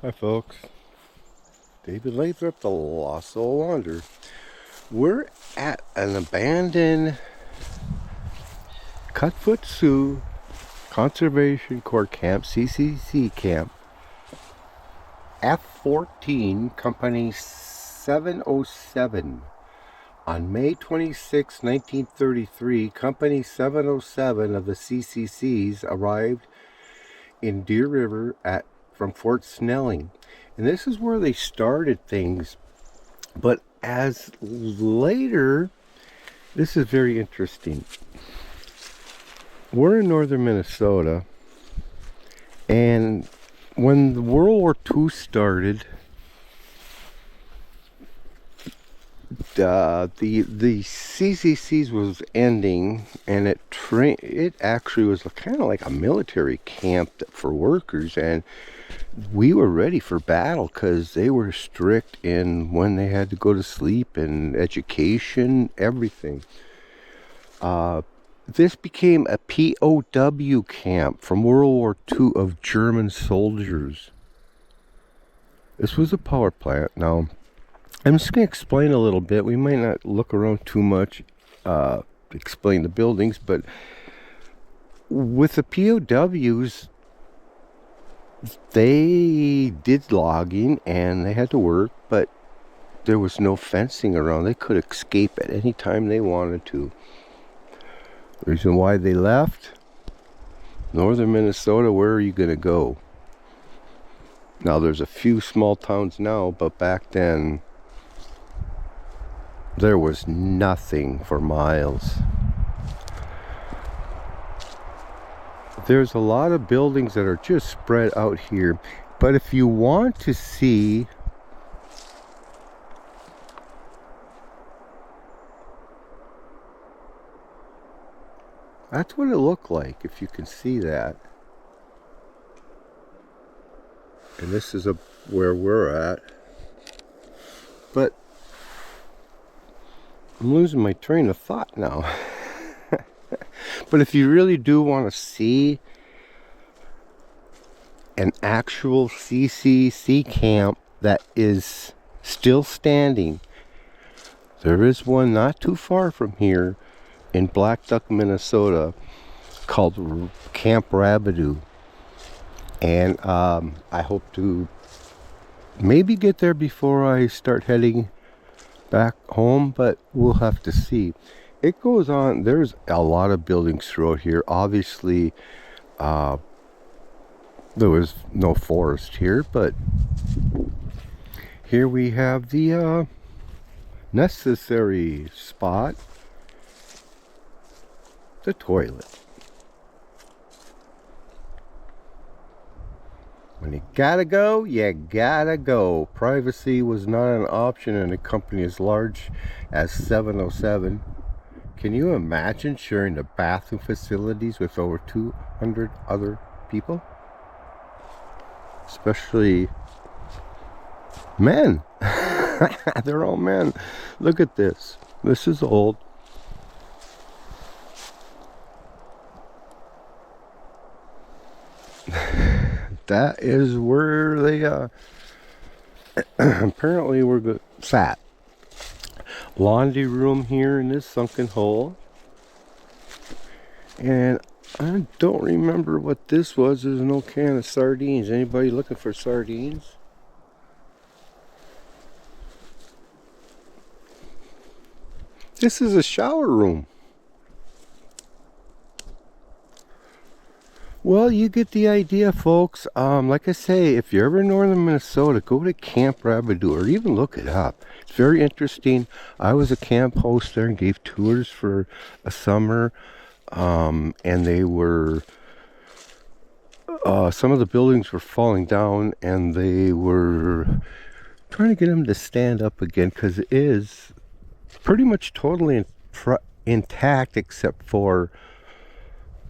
Hi folks, David Lathrop, the Lost Soul Wanderer. We're at an abandoned Cutfoot Sioux Conservation Corps camp, CCC Camp, F-14, Company 707. On May 26, 1933, Company 707 of the CCCs arrived in Deer River from Fort Snelling. And this is where they started things. But as later, this is very interesting. We're in northern Minnesota, and when the World War II started, the CCCs was ending, and it actually was kind of like a military camp for workers, and we were ready for battle because they were strict in when they had to go to sleep and education, everything. This became a POW camp from World War II of German soldiers. This was a power plant. Now, I'm just going to explain a little bit. We might not look around too much, explain the buildings, but with the POWs, they did logging and they had to work, but there was no fencing around. They could escape at any time they wanted to. The reason why they left, northern Minnesota, where are you going to go? Now, there's a few small towns now, but back then, there was nothing for miles. There's a lot of buildings that are just spread out here. But if you want to see that's what it looked like, if you can see that. And this is where we're at. But I'm losing my train of thought now. But if you really do want to see an actual CCC camp that is still standing, there is one not too far from here in Black Duck, Minnesota, called Camp Rabidou. And I hope to maybe get there before I start heading back home, but we'll have to see. It goes on. There's a lot of buildings throughout here. Obviously, there was no forest here, but here we have the necessary spot, the toilet. When you gotta go, you gotta go. Privacy was not an option in a company as large as 707. Can you imagine sharing the bathroom facilities with over 200 other people? Especially men. They're all men. Look at this. This is old. That is where they apparently were sat. Laundry room here in this sunken hole. And I don't remember what this was. There's no can of sardines. Anybody looking for sardines? This is a shower room. Well, you get the idea, folks. Like I say, if you're ever in northern Minnesota, go to Camp Rabidou or even look it up. It's very interesting. I was a camp host there and gave tours for a summer. And they were, some of the buildings were falling down, and they were trying to get them to stand up again, because it is pretty much totally intact, except for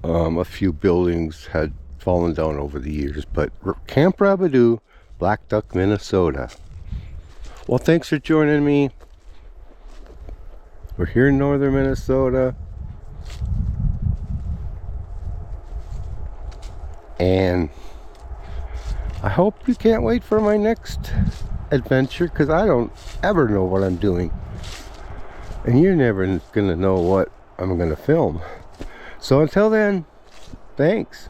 a few buildings had fallen down over the years. But Camp Rabidou, Black Duck, Minnesota. Well, thanks for joining me. We're here in northern Minnesota. And I hope you can't wait for my next adventure, because I don't ever know what I'm doing. And you're never gonna know what I'm gonna film. So until then, thanks.